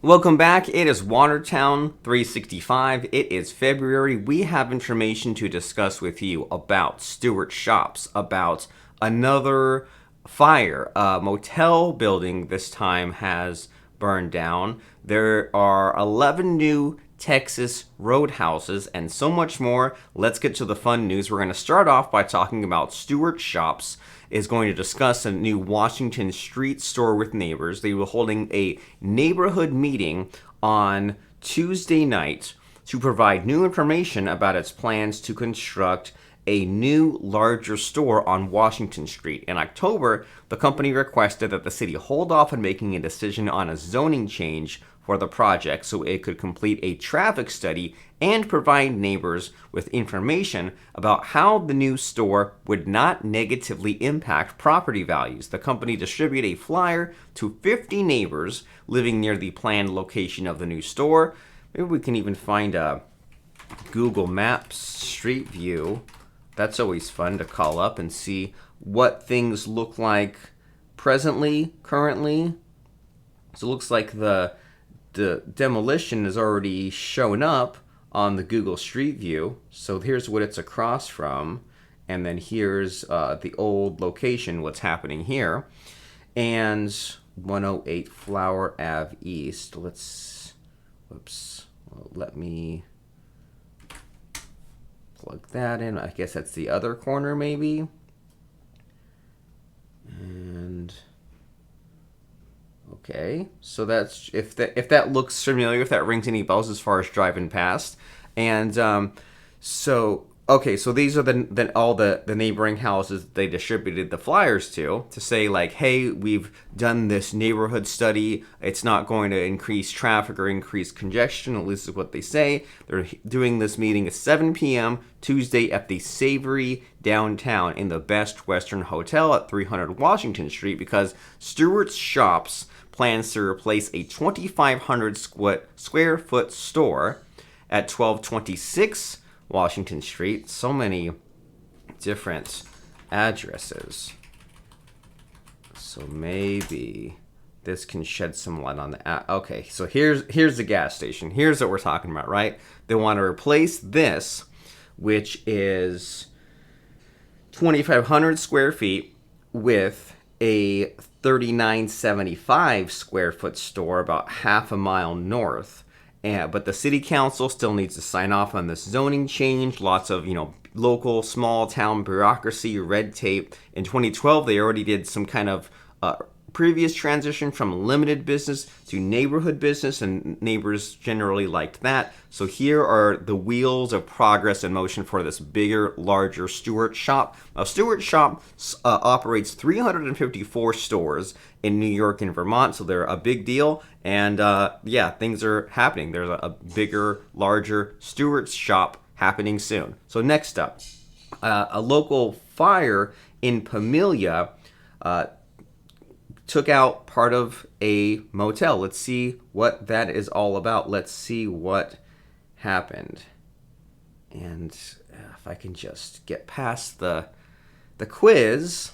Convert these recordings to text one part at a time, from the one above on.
Welcome back. It is Watertown 365. It is February. We have information to discuss with you about Stewart Shops, about another fire. A motel building this time has burned down. There are 11 new Texas Roadhouses and so much more. Let's get to the fun news. We're going to start off by talking about Stewart Shops is going to discuss a new Washington Street store with neighbors. They were holding a neighborhood meeting on Tuesday night to provide new information about its plans to construct a new, larger store on Washington Street. In October, the company requested that the city hold off on making a decision on a zoning change for the project so it could complete a traffic study and provide neighbors with information about how the new store would not negatively impact property values. The company distributed a flyer to 50 neighbors living near the planned location of the new store. Maybe we can even find a Google Maps Street View. That's always fun to call up and see what things look like currently. So it looks like the demolition is already shown up on the Google Street View. So here's what it's across from. And then here's the old location, what's happening here. And 108 Flower Ave East. Let me plug that in. I guess that's the other corner maybe. And okay, so that's if that looks familiar, if that rings any bells as far as driving past. And so these are all the neighboring houses they distributed the flyers to say like, hey, we've done this neighborhood study. It's not going to increase traffic or increase congestion, at least is what they say. They're doing this meeting at 7 p.m. Tuesday at the Savory downtown in the Best Western Hotel at 300 Washington Street because Stewart's Shops plans to replace a 2,500 square foot store at 1226 Washington Street. So many different addresses. So maybe this can shed some light on the okay, so here's the gas station. Here's what we're talking about, right? They want to replace this, which is 2,500 square feet, with a 3,975 square foot store about half a mile north. But the city council still needs to sign off on this zoning change. Lots of, local small town bureaucracy, red tape. In 2012, they already did some kind of previous transition from limited business to neighborhood business, and neighbors generally liked that. So here are the wheels of progress in motion for this bigger, larger Stewart Shop. Now, Stewart Shop operates 354 stores in New York and Vermont, so they're a big deal. And things are happening. There's a bigger, larger Stewart Shop happening soon. So next up, a local fire in Pamelia took out part of a motel. Let's see what that is all about. Let's see what happened. And if I can just get past the quiz,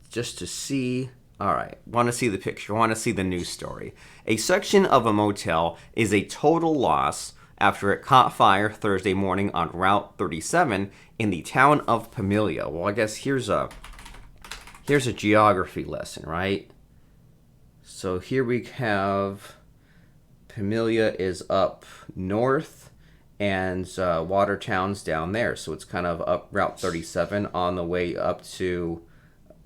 just to see. All right, want to see the picture, want to see the news story. A section of a motel is a total loss after it caught fire Thursday morning on Route 37 in the town of Pamelia. Well, I guess here's a geography lesson, right? So here we have Pamelia is up north and Watertown's down there. So it's kind of up Route 37 on the way up to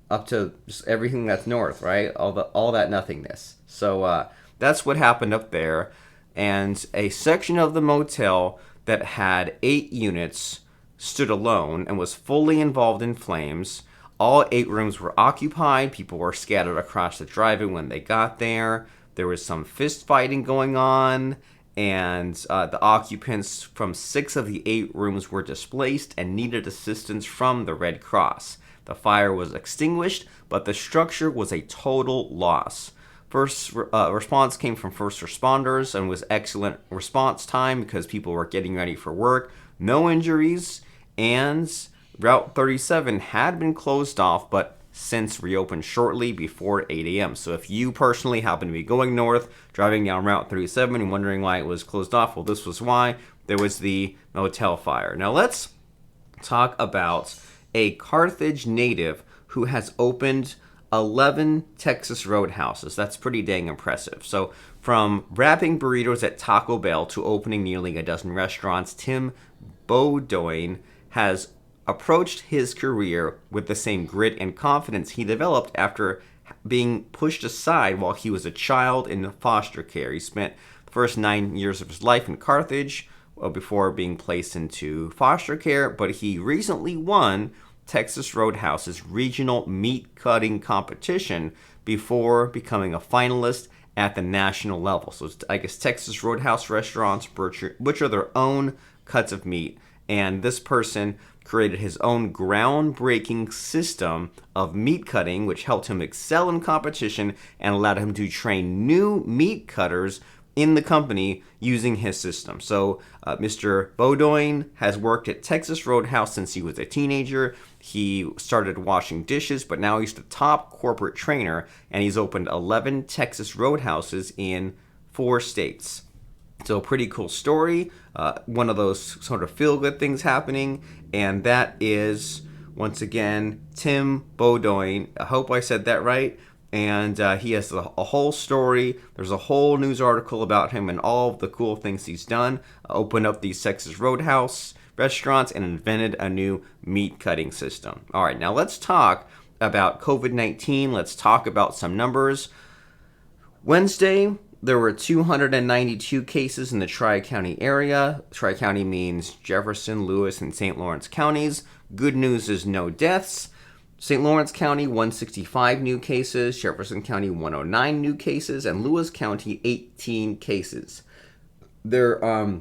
just everything that's north, right? All that nothingness. So that's what happened up there. And a section of the motel that had 8 units stood alone and was fully involved in flames. All 8 rooms were occupied. People were scattered across the driveway when they got there. There was some fist fighting going on, and the occupants from 6 of the 8 rooms were displaced and needed assistance from the Red Cross. The fire was extinguished, but the structure was a total loss. First response came from first responders and was excellent response time because people were getting ready for work. No injuries, and Route 37 had been closed off, but since reopened shortly before 8 a.m. So if you personally happen to be going north, driving down Route 37 and wondering why it was closed off, well, this was why. There was the motel fire. Now let's talk about a Carthage native who has opened 11 Texas Roadhouses. That's pretty dang impressive. So from wrapping burritos at Taco Bell to opening nearly a dozen restaurants, Tim Beaudoin has approached his career with the same grit and confidence he developed after being pushed aside while he was a child in foster care. He spent the first 9 years of his life in Carthage before being placed into foster care, but he recently won Texas Roadhouse's regional meat cutting competition before becoming a finalist at the national level. So it's, I guess, Texas Roadhouse restaurants butcher their own cuts of meat, and this person created his own groundbreaking system of meat cutting, which helped him excel in competition and allowed him to train new meat cutters in the company using his system. So Mr. Beaudoin has worked at Texas Roadhouse since he was a teenager. He started washing dishes, but now he's the top corporate trainer, and he's opened 11 Texas Roadhouses in 4 states. So a pretty cool story, one of those sort of feel-good things happening, and that is, once again, Tim Beaudoin. I hope I said that right. And he has a whole story. There's a whole news article about him and all of the cool things he's done. Opened up these Texas Roadhouse restaurants and invented a new meat cutting system. All right, now let's talk about COVID-19. Let's talk about some numbers. Wednesday, there were 292 cases in the Tri-County area. Tri-County means Jefferson, Lewis, and St. Lawrence counties. Good news is no deaths. St. Lawrence County, 165 new cases. Jefferson County, 109 new cases. And Lewis County, 18 cases. There's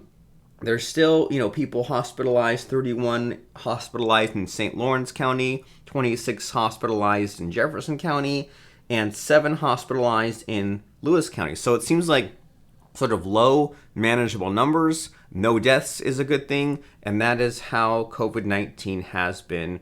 still, people hospitalized, 31 hospitalized in St. Lawrence County, 26 hospitalized in Jefferson County, and 7 hospitalized in Lewis County. So it seems like sort of low, manageable numbers. No deaths is a good thing, and that is how COVID-19 has been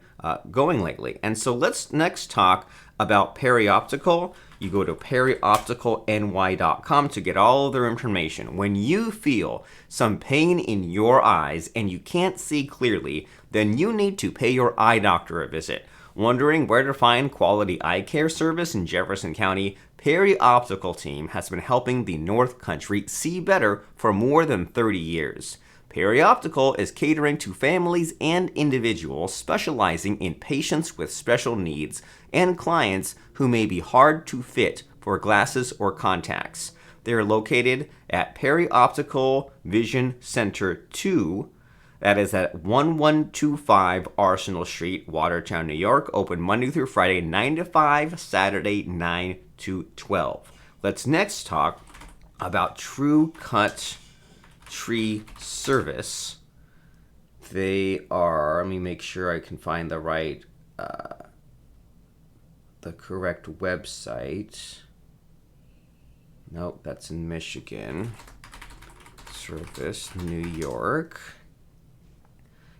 going lately. And so let's next talk about Perioptical. You go to periopticalny.com to get all of their information. When you feel some pain in your eyes and you can't see clearly, then you need to pay your eye doctor a visit. Wondering where to find quality eye care service in Jefferson County? Perioptical team has been helping the North Country see better for more than 30 years. Perioptical is catering to families and individuals, specializing in patients with special needs and clients who may be hard to fit for glasses or contacts. They are located at Perioptical Vision Center 2. That is at 1125 Arsenal Street, Watertown, New York. Open Monday through Friday, 9 to 5, Saturday, 9 to 12. Let's next talk about True Cut Tree Service. They are, let me make sure I can find the correct website. Nope, that's in Michigan. Service, New York.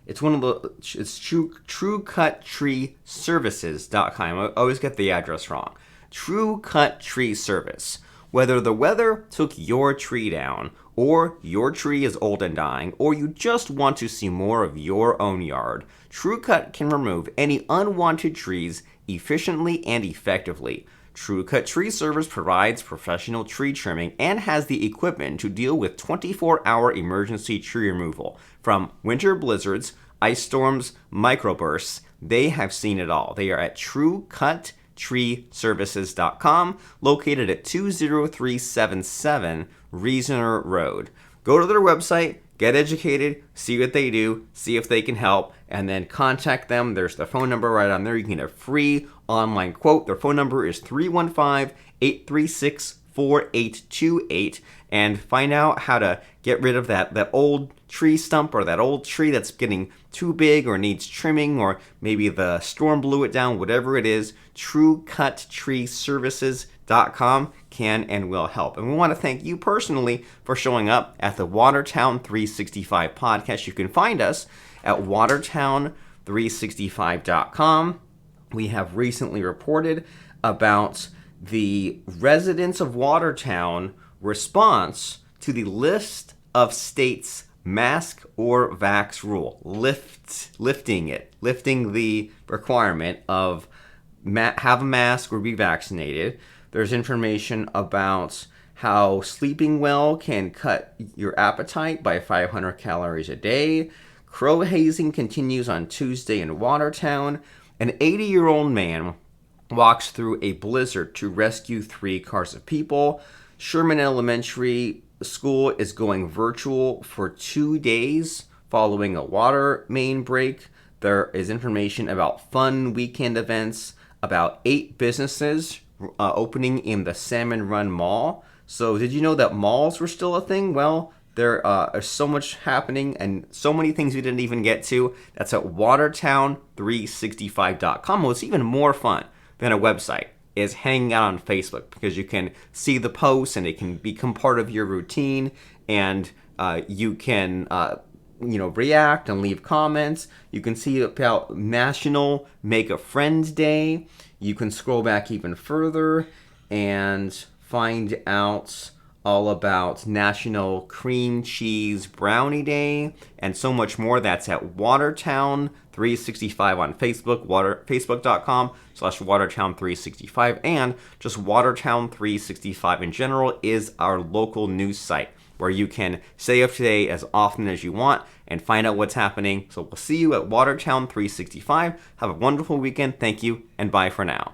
It's TrueCutTreeServices.com. I always get the address wrong. True Cut Tree Service. Whether the weather took your tree down, or your tree is old and dying, or you just want to see more of your own yard, True Cut can remove any unwanted trees efficiently and effectively. True Cut Tree Service provides professional tree trimming and has the equipment to deal with 24-hour emergency tree removal. From winter blizzards, ice storms, microbursts, they have seen it all. They are at TrueCutTreeServices.com, located at 20377 Reasoner Road. Go to their website, get educated, see what they do, see if they can help, and then contact them. There's their phone number right on there. You can get a free online quote. Their phone number is 315-836-4828, and find out how to get rid of that old tree stump or that old tree that's getting too big or needs trimming, or maybe the storm blew it down, whatever it is. TrueCutTreeServices.com can and will help. And we want to thank you personally for showing up at the Watertown 365 podcast. You can find us at watertown365.com, we have recently reported about the residents of Watertown response to the list of states' mask or vax rule, lifting the requirement of have a mask or be vaccinated. There's information about how sleeping well can cut your appetite by 500 calories a day. Crow hazing continues on Tuesday in Watertown. An 80-year-old man walks through a blizzard to rescue 3 cars of people. Sherman Elementary School is going virtual for 2 days following a water main break. There is information about fun weekend events, about 8 businesses opening in the Salmon Run Mall. So did you know that malls were still a thing? Well, there is so much happening and so many things we didn't even get to. That's at watertown365.com. What's even more fun than a website is hanging out on Facebook, because you can see the posts and it can become part of your routine, and you can react and leave comments. You can see about National Make a Friend Day. You can scroll back even further and find out all about National Cream Cheese Brownie Day and so much more. That's at Watertown365 on Facebook, facebook.com/Watertown365, and just Watertown365 in general is our local news site where you can stay up to date as often as you want and find out what's happening. So we'll see you at Watertown365. Have a wonderful weekend. Thank you, and bye for now.